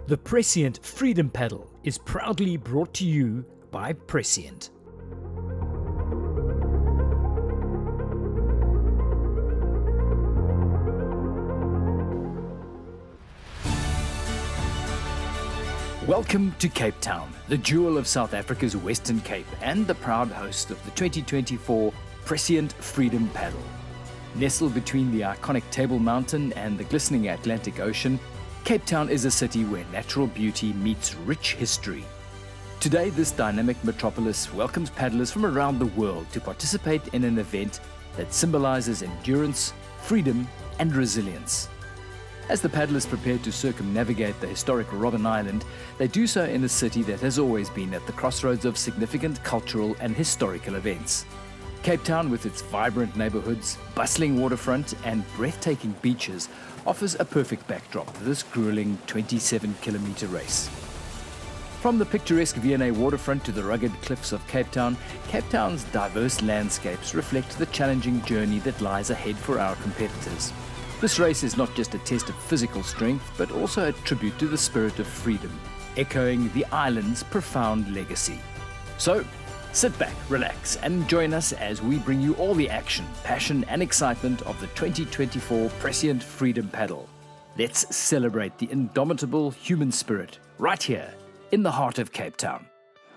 The Prescient Freedom Paddle is proudly brought to you by Prescient. Welcome to Cape Town, the jewel of South Africa's Western Cape and the proud host of the 2024 Prescient Freedom Paddle. Nestled between the iconic Table Mountain and the glistening Atlantic Ocean, Cape Town is a city where natural beauty meets rich history. Today, this dynamic metropolis welcomes paddlers from around the world to participate in an event that symbolizes endurance, freedom, and resilience. As the paddlers prepare to circumnavigate the historic Robben Island, they do so in a city that has always been at the crossroads of significant cultural and historical events. Cape Town, with its vibrant neighborhoods, bustling waterfront, and breathtaking beaches, offers a perfect backdrop for this grueling 27-kilometer race. From the picturesque V&A waterfront to the rugged cliffs of Cape Town's diverse landscapes reflect the challenging journey that lies ahead for our competitors. This race is not just a test of physical strength, but also a tribute to the spirit of freedom, echoing the island's profound legacy. So, sit back, relax, and join us as we bring you all the action, passion, and excitement of the 2024 Prescient Freedom Paddle. Let's celebrate the indomitable human spirit right here in the heart of Cape Town.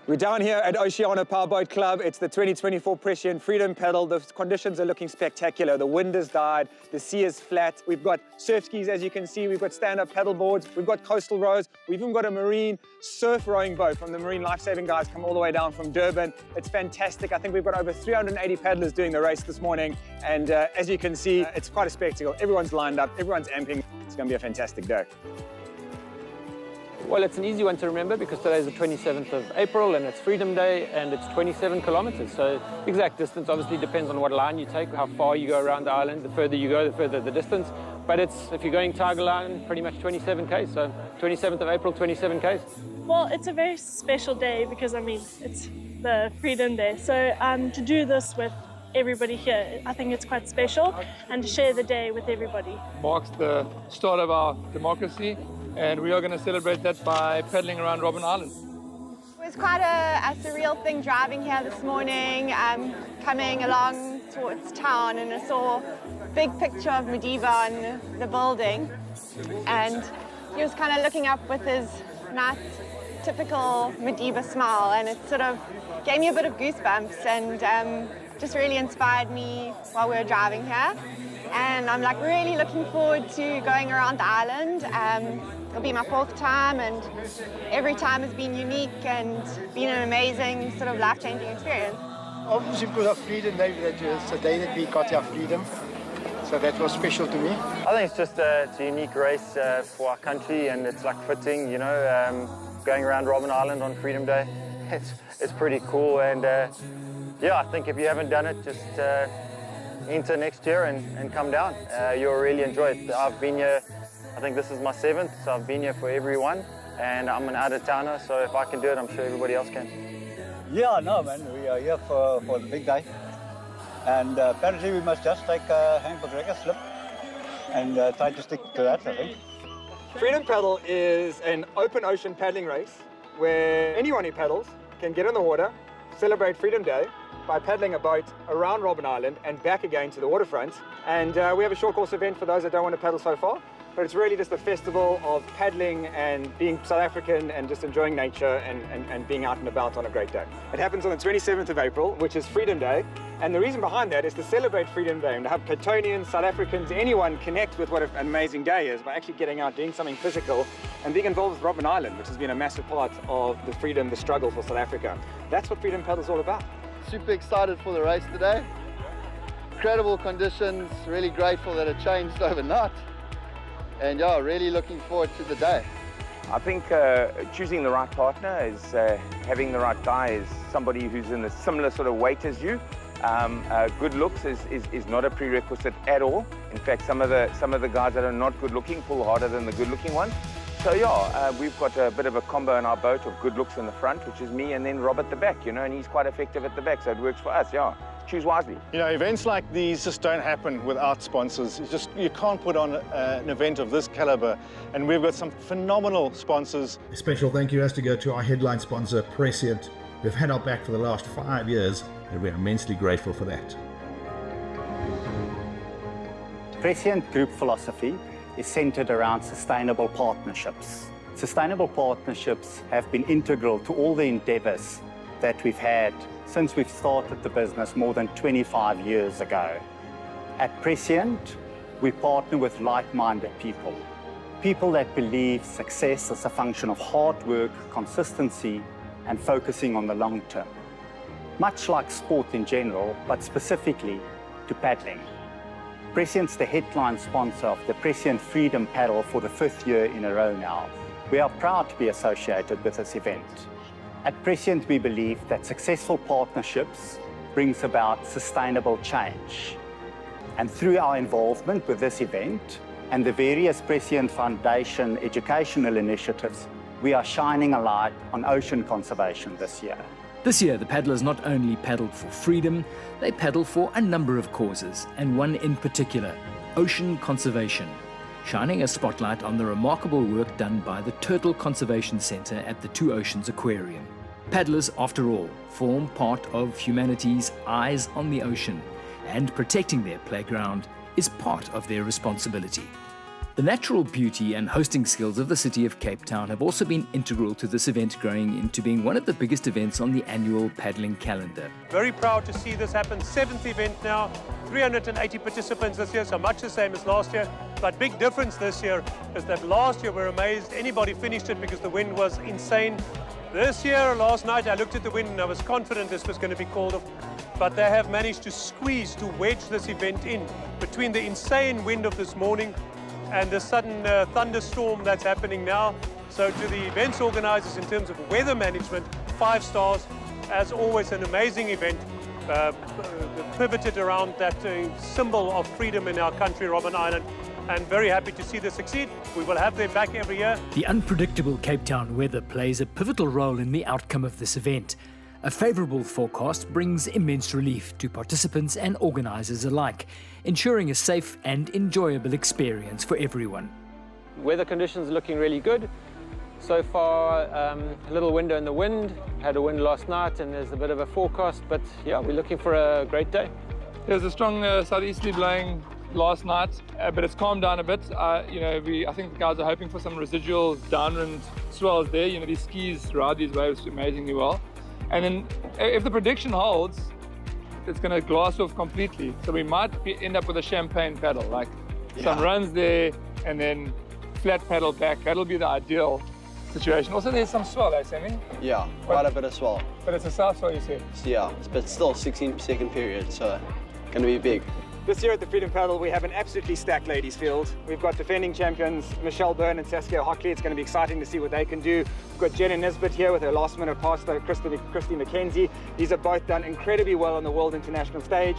We're down here at Oceana Powerboat Club. It's the 2024 Prescient Freedom Paddle. The conditions are looking spectacular. The wind has died, the sea is flat. We've got surf skis, as you can see. We've got stand-up paddle boards. We've got coastal rows. We've even got a marine surf rowing boat from the marine life-saving guys come all the way down from Durban. It's fantastic. I think we've got over 380 paddlers doing the race this morning. And as you can see, it's quite a spectacle. Everyone's lined up, everyone's amping. It's gonna be a fantastic day. Well, it's an easy one to remember because today is the 27th of April and it's Freedom Day and it's 27 kilometers. So exact distance obviously depends on what line you take, how far you go around the island. The further you go, the further the distance. But it's, if you're going Tiger Line, pretty much 27 Ks. So 27th of April, 27 Ks. Well, it's a very special day because, it's the Freedom Day. So to do this with everybody here, I think it's quite special, and to share the day with everybody. Marks the start of our democracy, and we are going to celebrate that by paddling around Robben Island. It was quite a surreal thing driving here this morning, coming along towards town, and I saw a big picture of Madiba on the building, and he was kind of looking up with his nice typical Madiba smile, and it sort of gave me a bit of goosebumps and just really inspired me while we were driving here. And I'm really looking forward to going around the island. It'll be my 4th time, and every time has been unique and been an amazing sort of life-changing experience. Obviously because of Freedom Day, it's a day that we got our freedom. So that was special to me. I think it's just it's a unique race for our country, and it's fitting, going around Robben Island on Freedom Day. It's pretty cool, and yeah, I think if you haven't done it, just enter next year and come down. You'll really enjoy it. I've been here, I think this is my 7th, so I've been here for every one, and I'm an out-of-towner, so if I can do it, I'm sure everybody else can. Yeah, no, man, we are here for the big day. And apparently we must just take a handbook record slip and try to stick to that, I think. Freedom Paddle is an open ocean paddling race where anyone who paddles can get in the water, celebrate Freedom Day by paddling a boat around Robben Island and back again to the waterfront. And we have a short course event for those that don't want to paddle so far. But it's really just a festival of paddling and being South African and just enjoying nature and being out and about on a great day. It happens on the 27th of April, which is Freedom Day. And the reason behind that is to celebrate Freedom Day and to have Cape Townians, South Africans, anyone connect with what an amazing day is by actually getting out, doing something physical, and being involved with Robben Island, which has been a massive part of the freedom, the struggle for South Africa. That's what Freedom Paddle is all about. Super excited for the race today. Incredible conditions, really grateful that it changed overnight. And yeah, really looking forward to the day. I think choosing the right partner is having the right guy, is somebody who's in a similar sort of weight as you. Good looks is not a prerequisite at all. In fact, some of the guys that are not good looking pull harder than the good looking ones. So yeah, we've got a bit of a combo in our boat of good looks in the front, which is me, and then Rob at the back, and he's quite effective at the back, so it works for us, yeah. choose wisely. You know, events like these just don't happen without sponsors. It's just, you can't put on an event of this caliber, and we've got some phenomenal sponsors. A special thank you has to go to our headline sponsor, Prescient. We've had our back for the last 5 years, and we're immensely grateful for that. Prescient Group philosophy is centered around sustainable partnerships. Sustainable partnerships have been integral to all the endeavors that we've had since we've started the business more than 25 years ago. At Prescient, we partner with like-minded people. People that believe success is a function of hard work, consistency, and focusing on the long term. Much like sport in general, but specifically to paddling. Prescient's the headline sponsor of the Prescient Freedom Paddle for the 5th year in a row now. We are proud to be associated with this event. At Prescient, we believe that successful partnerships brings about sustainable change. And through our involvement with this event and the various Prescient Foundation educational initiatives, we are shining a light on ocean conservation this year. This year, the paddlers not only paddled for freedom, they paddled for a number of causes, and one in particular, ocean conservation, shining a spotlight on the remarkable work done by the Turtle Conservation Centre at the Two Oceans Aquarium. Paddlers, after all, form part of humanity's eyes on the ocean, and protecting their playground is part of their responsibility. The natural beauty and hosting skills of the city of Cape Town have also been integral to this event growing into being one of the biggest events on the annual paddling calendar. Very proud to see this happen. 7th event now, 380 participants this year, so much the same as last year. But big difference this year is that last year we're amazed anybody finished it because the wind was insane. This year, last night, I looked at the wind and I was confident this was going to be called off. But they have managed to squeeze, to wedge this event in between the insane wind of this morning and the sudden thunderstorm that's happening now. So to the events organizers in terms of weather management, 5 stars. As always, an amazing event, pivoted around that symbol of freedom in our country, Robben Island. And very happy to see this succeed. We will have them back every year. The unpredictable Cape Town weather plays a pivotal role in the outcome of this event. A favourable forecast brings immense relief to participants and organisers alike, ensuring a safe and enjoyable experience for everyone. Weather conditions are looking really good. So far, a little window in the wind. Had a wind last night and there's a bit of a forecast, but yeah, we're looking for a great day. There's a strong southeasterly blowing last night, but it's calmed down a bit. I think the guys are hoping for some residual downwind swells there. You know, these skis ride these waves amazingly well. And then if the prediction holds, it's going to glass off completely. So we might end up with a champagne paddle, like some runs there and then flat paddle back. That'll be the ideal situation. Also, there's some swell, eh, Sammy? Yeah, quite a bit of swell. But it's a south swell, you said? Yeah, but still 16-second period, so going to be big. This year at the Freedom Paddle, we have an absolutely stacked ladies field. We've got defending champions Michelle Byrne and Saskia Hockley. It's going to be exciting to see what they can do. We've got Jenna Nisbet here with her last minute pass to Christy McKenzie. These have both done incredibly well on the World International stage.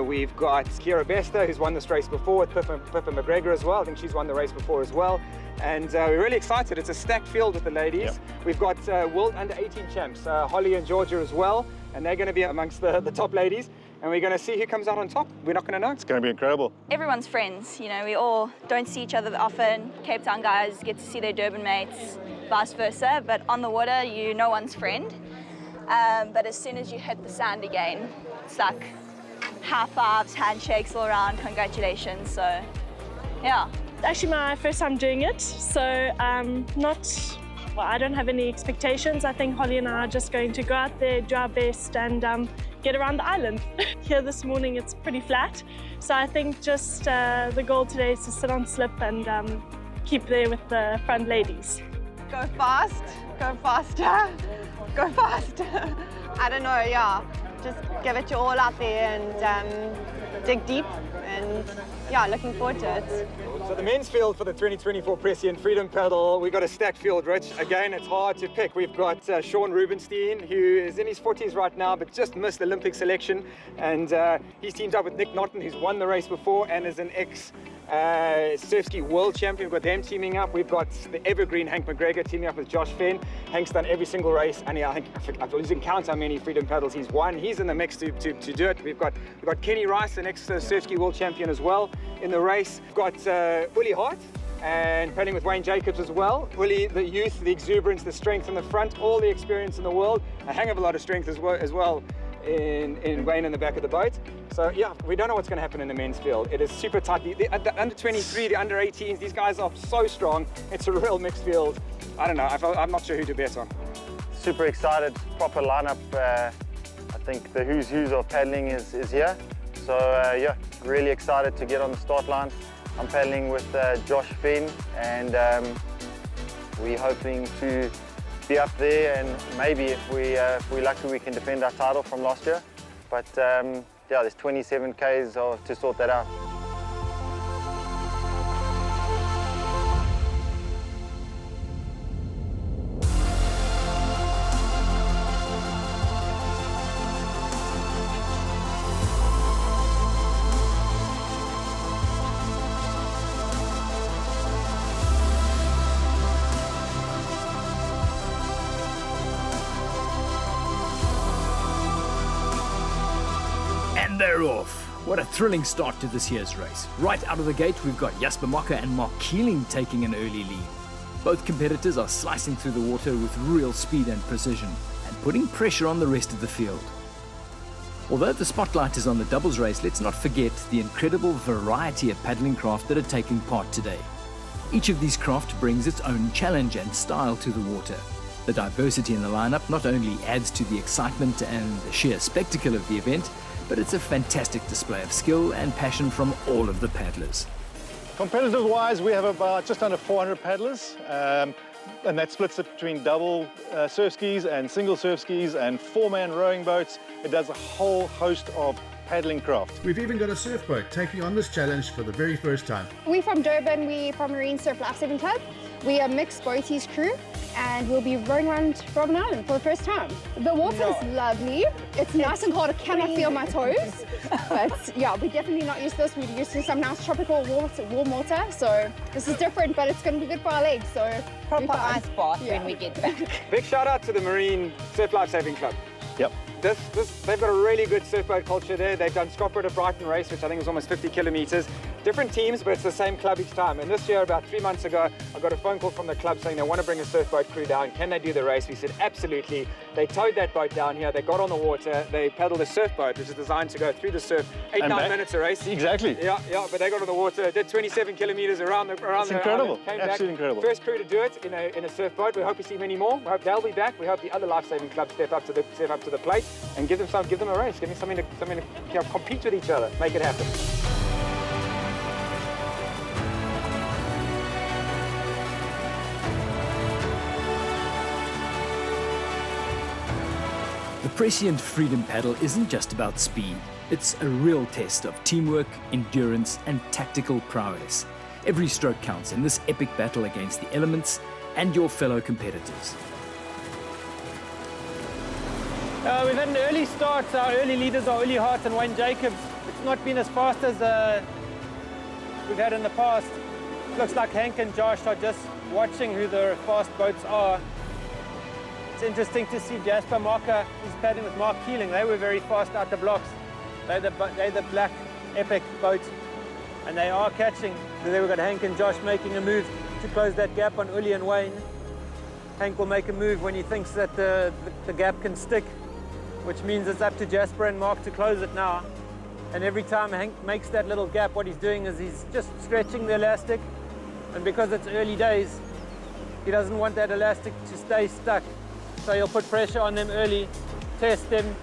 We've got Kiera Bester, who's won this race before, with Pippa McGregor as well. I think she's won the race before as well. And we're really excited. It's a stacked field with the ladies. Yep. We've got World Under-18 champs, Holly and Georgia as well. And they're going to be amongst the top ladies. And we're going to see who comes out on top. We're not going to know. It's going to be incredible. Everyone's friends, you know, we all don't see each other often. Cape Town guys get to see their Durban mates, vice versa, but on the water, you're no one's friend. But as soon as you hit the sand again, it's like high fives, handshakes all around, congratulations, so yeah. It's actually my first time doing it, so I don't have any expectations. I think Holly and I are just going to go out there, do our best and get around the island. Here this morning it's pretty flat, so I think just the goal today is to sit on slip and keep there with the front ladies. Go fast, go faster, go fast. I don't know, yeah. Just give it your all out there and dig deep and yeah, looking forward to it. So the men's field for the 2024 Prescient Freedom Paddle, we've got a stacked field, Rich. Again, it's hard to pick. We've got Sean Rubenstein, who is in his 40s right now, but just missed Olympic selection. And he's teamed up with Nick Naughton, who's won the race before and is an surf ski world champion. We've got them teaming up. We've got the evergreen Hank McGregor teaming up with Josh Fenn. Hank's done every single race, and I think I've losing count how many freedom paddles he's won. He's in the mix to do it. We've got Kenny Rice, the next surf ski world champion as well in the race. We've got Uli Hart and paddling with Wayne Jacobs as well. Uli, the youth, the exuberance, the strength in the front, all the experience in the world, a hang of a lot of strength as well in Wayne in the back of the boat. So yeah, we don't know what's going to happen in the men's field. It is super tight. The under 23, the under 18s, these guys are so strong. It's a real mixed field. I don't know, I'm not sure who to bet on. Super excited, proper lineup. I think the who's of paddling is here. So yeah, really excited to get on the start line. I'm paddling with Josh Fenn, and we're hoping to be up there, and maybe if we're lucky, we can defend our title from last year. But yeah, there's 27 Ks to sort that out. They're off. What a thrilling start to this year's race. Right out of the gate, we've got Jasper Mocker and Mark Keeling taking an early lead. Both competitors are slicing through the water with real speed and precision and putting pressure on the rest of the field. Although the spotlight is on the doubles race, let's not forget the incredible variety of paddling craft that are taking part today. Each of these craft brings its own challenge and style to the water. The diversity in the lineup not only adds to the excitement and the sheer spectacle of the event, but it's a fantastic display of skill and passion from all of the paddlers. Competitive-wise, we have about just under 400 paddlers, and that splits it between double surf skis and single surf skis and four-man rowing boats. It does a whole host of paddling craft. We've even got a surf boat taking on this challenge for the very first time. We're from Durban, we're from Marine Surf Lifesaving Club. We are mixed boaties crew, and we'll be rowing around Robben Island for the first time. The water is lovely. It's nice and cold. I cannot feel my toes. But yeah, we're definitely not used to this. We're used to some nice tropical warm water. So this is different, but it's going to be good for our legs. So proper ice bath when we get back. Big shout out to the Marine Surf Lifesaving Club. Yep. They've got a really good surf boat culture there. They've done Scotland to Brighton race, which I think was almost 50 kilometers. Different teams, but it's the same club each time. And this year, about 3 months ago, I got a phone call from the club saying they want to bring a surf boat crew down. Can they do the race? We said, absolutely. They towed that boat down here. They got on the water. They paddled a surf boat, which is designed to go through the surf. 8-9 minutes a race. Exactly. Yeah, but they got on the water, did 27 kilometers around the incredible. Came Absolutely back. incredible. First crew to do it in a surf boat. We hope we see many more. We hope they'll be back. We hope the other lifesaving clubs step up to the plate and give them a race. Give them something to compete with each other. Make it happen. The Prescient Freedom Paddle isn't just about speed. It's a real test of teamwork, endurance, and tactical prowess. Every stroke counts in this epic battle against the elements and your fellow competitors. We've had an early start. Our early leaders are Uli Hart and Wayne Jacobs. It's not been as fast as we've had in the past. Looks like Hank and Josh are just watching who the fast boats are. It's interesting to see Jasper Mocker, who's paddling with Mark Keeling. They were very fast out the blocks. They're the black epic boat, and they are catching. There we've got Hank and Josh making a move to close that gap on Uli and Wayne. Hank will make a move when he thinks that the gap can stick, which means it's up to Jasper and Mark to close it now. And every time Hank makes that little gap, what he's doing is he's just stretching the elastic. And because it's early days, he doesn't want that elastic to stay stuck. So he'll put pressure on them early, test them,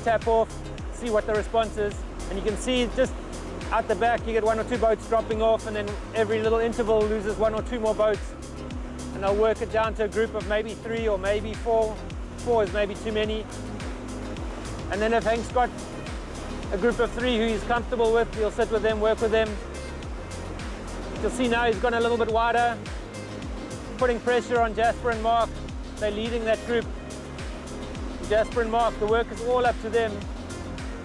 tap off, see what the response is. And you can see just out the back, you get 1 or 2 boats dropping off, and then every little interval loses 1 or 2 more boats. And they'll work it down to a group of maybe 3 or maybe 4. 4 is maybe too many. And then if Hank's got a group of 3 who he's comfortable with, he'll sit with them, work with them. You'll see now he's gone a little bit wider, putting pressure on Jasper and Mark. They're leading that group. Jasper and Mark, the work is all up to them.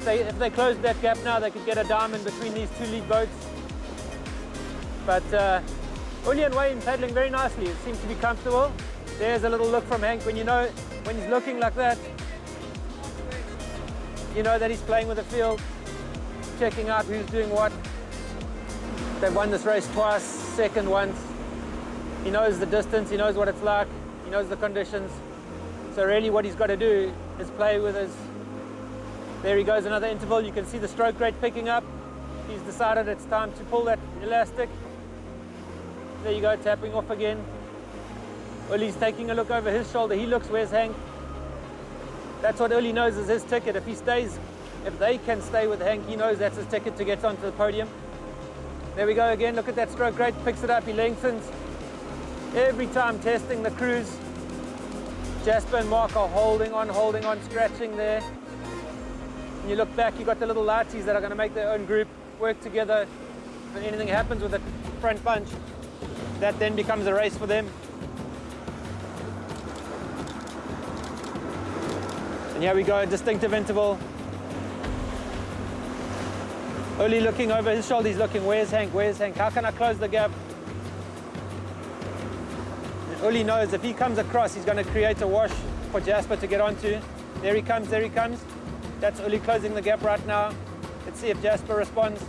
If they close that gap now, they could get a diamond between these 2 lead boats. But Uli and Wayne paddling very nicely. It seems to be comfortable. There's a little look from Hank. When he's looking like that, you know that he's playing with the field, checking out who's doing what. They've won this race twice, second once. He knows the distance, he knows what it's like, he knows the conditions. So really what he's got to do is play with his... There he goes, another interval. You can see the stroke rate picking up. He's decided it's time to pull that elastic. There you go, tapping off again. Uli's taking a look over his shoulder. He looks, where's Hank? That's what Uli knows is his ticket. If they can stay with Hank, he knows that's his ticket to get onto the podium. There we go again, look at that stroke rate, picks it up, he lengthens. Every time testing the cruise. Jasper and Mark are holding on, scratching there. When you look back, you've got the little lighties that are going to make their own group, work together. If anything happens with the front bunch, that then becomes a race for them. And here we go, a distinctive interval. Uli looking over his shoulder, he's looking, where's Hank, where's Hank? How can I close the gap? And Uli knows if he comes across, he's going to create a wash for Jasper to get onto. There he comes, there he comes. That's Uli closing the gap right now. Let's see if Jasper responds.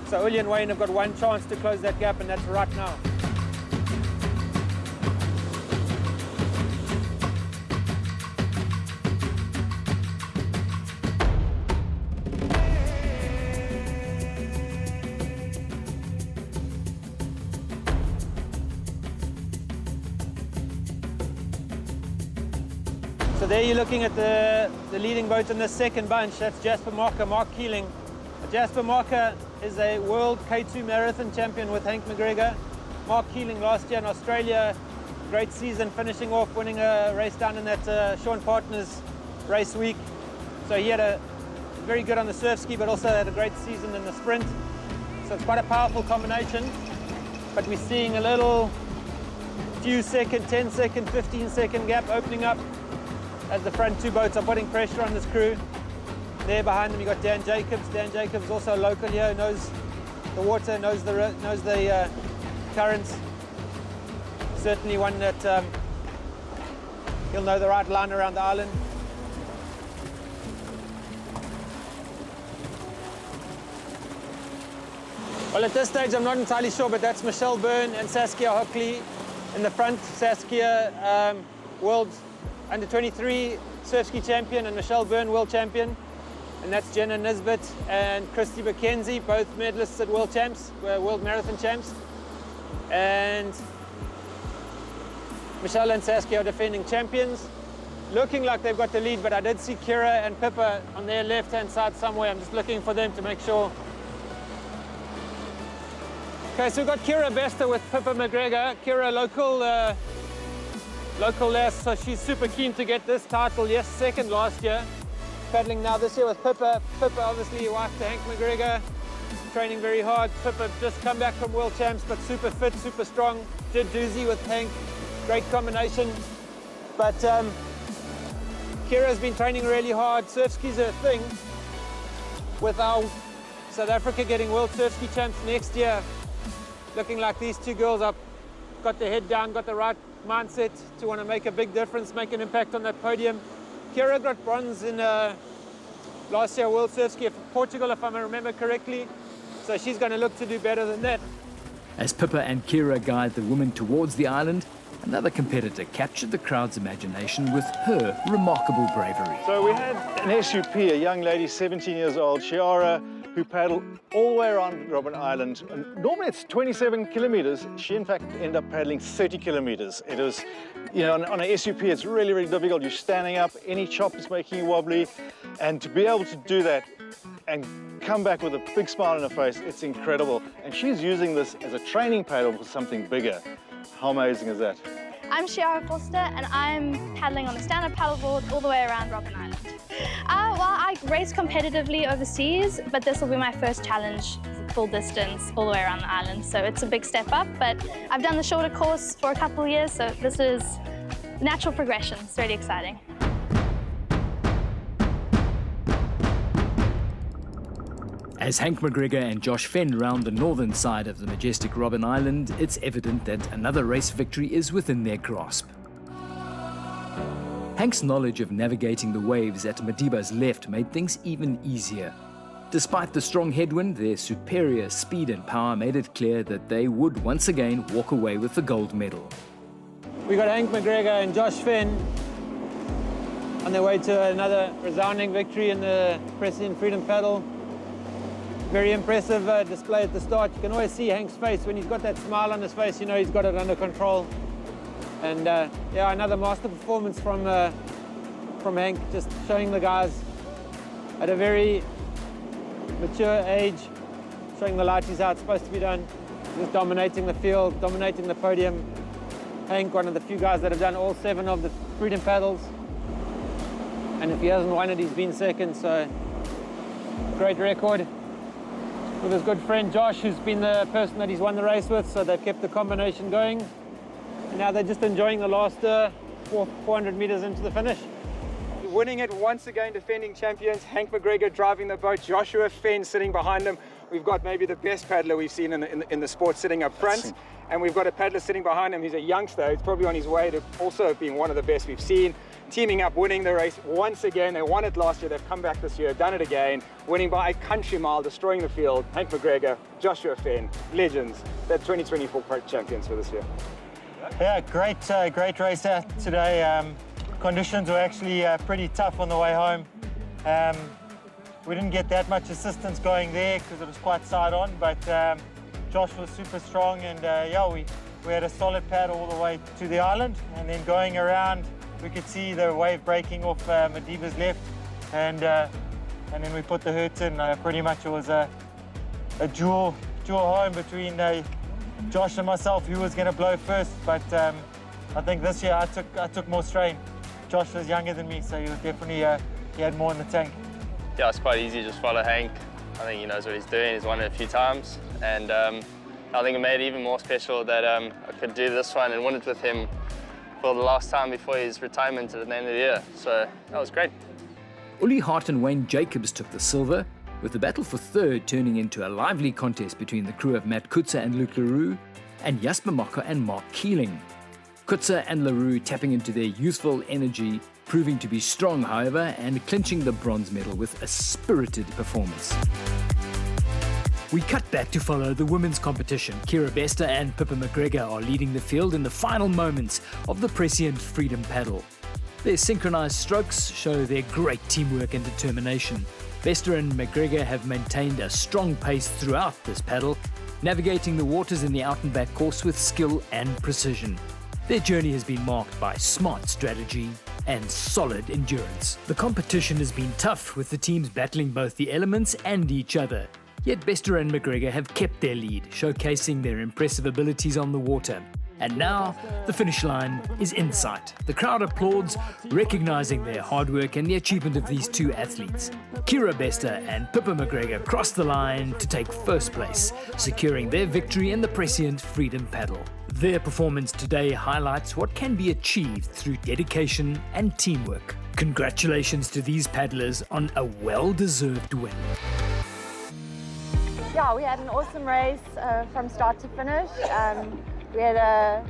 So Uli and Wayne have got one chance to close that gap, and that's right now. So there you're looking at the leading boat in the second bunch. That's Jasper Marker, Mark Keeling. Jasper Marker is a world K2 marathon champion with Hank McGregor. Mark Keeling last year in Australia, great season, finishing off, winning a race down in that Sean Partners race week. So he had a very good on the surf ski, but also had a great season in the sprint. So it's quite a powerful combination. But we're seeing a little few second, 10 second, 15 second gap opening up as the front two boats are putting pressure on this crew. There behind them you've got Dan Jacobs. Dan Jacobs also local here, knows the water, knows the currents. Certainly one that he'll know the right line around the island. Well, at this stage I'm not entirely sure, but that's Michelle Byrne and Saskia Hockley in the front. Saskia, world under-23 surf ski champion, and Michelle Byrne, world champion. And that's Jenna Nisbet and Christy McKenzie, both medalists at world champs, world marathon champs. And Michelle and Saskia are defending champions. Looking like they've got the lead, but I did see Kira and Pippa on their left-hand side somewhere. I'm just looking for them to make sure. Okay, so we've got Kira Bester with Pippa McGregor. Kira, local lass, so she's super keen to get this title. Yes, second last year. Paddling now this year with Pippa. Pippa, obviously, wife to Hank McGregor, training very hard. Pippa just come back from world champs, but super fit, super strong. Did doozy with Hank, great combination. But Kira's been training really hard. Surf ski's her thing. With our South Africa getting world surf ski champs next year, looking like these two girls have got their head down, got the right mindset to want to make a big difference, make an impact on that podium. Kira got bronze in last year World Surf Ski for Portugal, if I remember correctly. So she's going to look to do better than that. As Pippa and Kira guide the women towards the island, another competitor captured the crowd's imagination with her remarkable bravery. So we had an SUP, a young lady, 17 years old, Chiara, who paddled all the way around Robben Island. And normally it's 27 kilometers. She, in fact, ended up paddling 30 kilometers. It was, you know, on a SUP, it's really, really difficult. You're standing up, any chop is making you wobbly. And to be able to do that and come back with a big smile on her face, it's incredible. And she's using this as a training paddle for something bigger. How amazing is that? I'm Chiara Foster and I'm paddling on the stand-up paddleboard all the way around Robben Island. Well, I race competitively overseas, but this will be my first challenge, full distance, all the way around the island. So it's a big step up, but I've done the shorter course for a couple of years, so this is natural progression. It's really exciting. As Hank McGregor and Josh Fenn round the northern side of the majestic Robben Island, it's evident that another race victory is within their grasp. Hank's knowledge of navigating the waves at Madiba's left made things even easier. Despite the strong headwind, their superior speed and power made it clear that they would once again walk away with the gold medal. We got Hank McGregor and Josh Fenn on their way to another resounding victory in the Prescient Freedom Paddle. Very impressive display at the start. You can always see Hank's face. When he's got that smile on his face, you know he's got it under control. And yeah, another master performance from Hank, just showing the guys at a very mature age, showing the lighties how it's supposed to be done, just dominating the field, dominating the podium. Hank, one of the few guys that have done all 7 of the Freedom Paddles. And if he hasn't won it, he's been second, so great record. With his good friend Josh, who's been the person that he's won the race with, so they've kept the combination going. And now they're just enjoying the last 400 meters into the finish. Winning it once again, defending champions, Hank McGregor driving the boat, Joshua Fenn sitting behind him. We've got maybe the best paddler we've seen in the sport sitting up front. And we've got a paddler sitting behind him. He's a youngster. He's probably on his way to also being one of the best we've seen. Teaming up, winning the race once again. They won it last year. They've come back this year, done it again, winning by a country mile, destroying the field. Hank McGregor, Joshua Fenn, legends. They're 2024 champions for this year. Yeah, great race out today. Conditions were actually pretty tough on the way home. We didn't get that much assistance going there because it was quite side on, but Josh was super strong, and yeah, we had a solid paddle all the way to the island, and then going around we could see the wave breaking off Madiba's left, and then we put the hurts in. Pretty much it was a dual home between Josh and myself, who was going to blow first, but I think this year I took more strain. Josh was younger than me, so he was definitely he had more in the tank. Yeah, it's quite easy to just follow Hank. I think he knows what he's doing. He's won it a few times, and I think it made it even more special that I could do this one and win it with him for the last time before his retirement at the end of the year. So that was great. Uli Hart and Wayne Jacobs took the silver, with the battle for third turning into a lively contest between the crew of Matt Kutzer and Luke Leroux and Jasper Mocker and Mark Keeling. Kutzer and Leroux tapping into their youthful energy, proving to be strong, however, and clinching the bronze medal with a spirited performance. We cut back to follow the women's competition. Kira Bester and Pippa McGregor are leading the field in the final moments of the Prescient Freedom Paddle. Their synchronized strokes show their great teamwork and determination. Bester and McGregor have maintained a strong pace throughout this paddle, navigating the waters in the out and back course with skill and precision. Their journey has been marked by smart strategy and solid endurance. The competition has been tough, with the teams battling both the elements and each other. Yet Bester and McGregor have kept their lead, showcasing their impressive abilities on the water. And now, the finish line is in sight. The crowd applauds, recognizing their hard work and the achievement of these two athletes. Kira Bester and Pippa McGregor crossed the line to take first place, securing their victory in the Prescient Freedom Paddle. Their performance today highlights what can be achieved through dedication and teamwork. Congratulations to these paddlers on a well-deserved win. Yeah, we had an awesome race from start to finish. We had a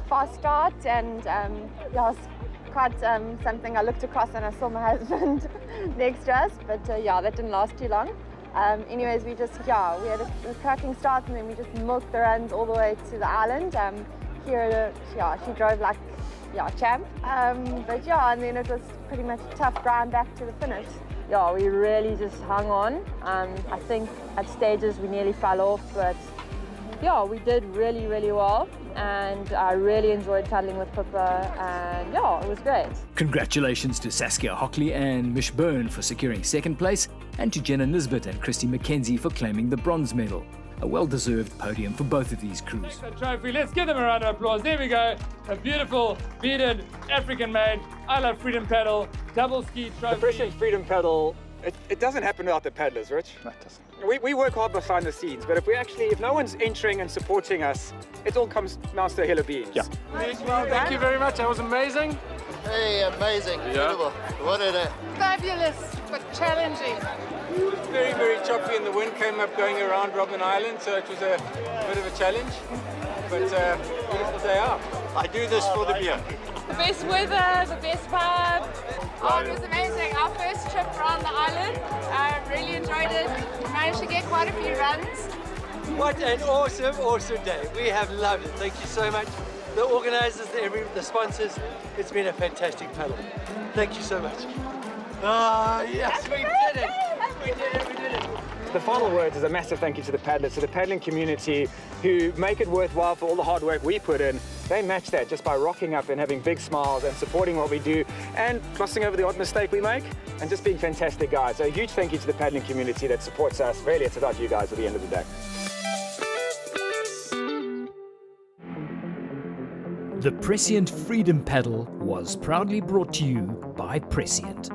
fast start, and yeah, it was quite something. I looked across and I saw my husband next to us, but yeah, that didn't last too long. Anyways, we had a cracking start, and then we just milked the runs all the way to the island. Here, yeah, she drove like champ. But yeah, and then it was pretty much a tough grind back to the finish. Yeah, we really just hung on. I think at stages we nearly fell off, but yeah, we did really, really well, and I really enjoyed paddling with Pippa, and yeah, it was great. Congratulations to Saskia Hockley and Mish Byrne for securing second place, and to Jenna Nisbet and Christy McKenzie for claiming the bronze medal. A well-deserved podium for both of these crews. Trophy. Let's give them a round of applause. There we go. A beautiful, beaded, African-made, I Love Freedom Paddle, double ski trophy. The Prescient Freedom Paddle, it doesn't happen without the paddlers, Rich. No, it doesn't. We work hard behind the scenes, but if no one's entering and supporting us, it all comes down to a hill of beans. Yeah. Well, thank you very much. That was amazing. Hey, amazing, incredible. What a day. Fabulous, but challenging. Very, very choppy and the wind came up going around Robben Island, so it was a bit of a challenge, but beautiful day out. I do this for the beer. The best weather, the best vibe. Oh, it was amazing. Our first trip around the island. I really enjoyed it. Managed to get quite a few runs. What an awesome, awesome day. We have loved it. Thank you so much. The organisers, the sponsors, it's been a fantastic paddle. Thank you so much. Ah, yes, we did it. We did it, we did it. The final words is a massive thank you to the paddlers, to the paddling community who make it worthwhile for all the hard work we put in. They match that just by rocking up and having big smiles and supporting what we do and glossing over the odd mistake we make and just being fantastic guys. So a huge thank you to the paddling community that supports us. Really, it's about you guys at the end of the day. The Prescient Freedom Paddle was proudly brought to you by Prescient.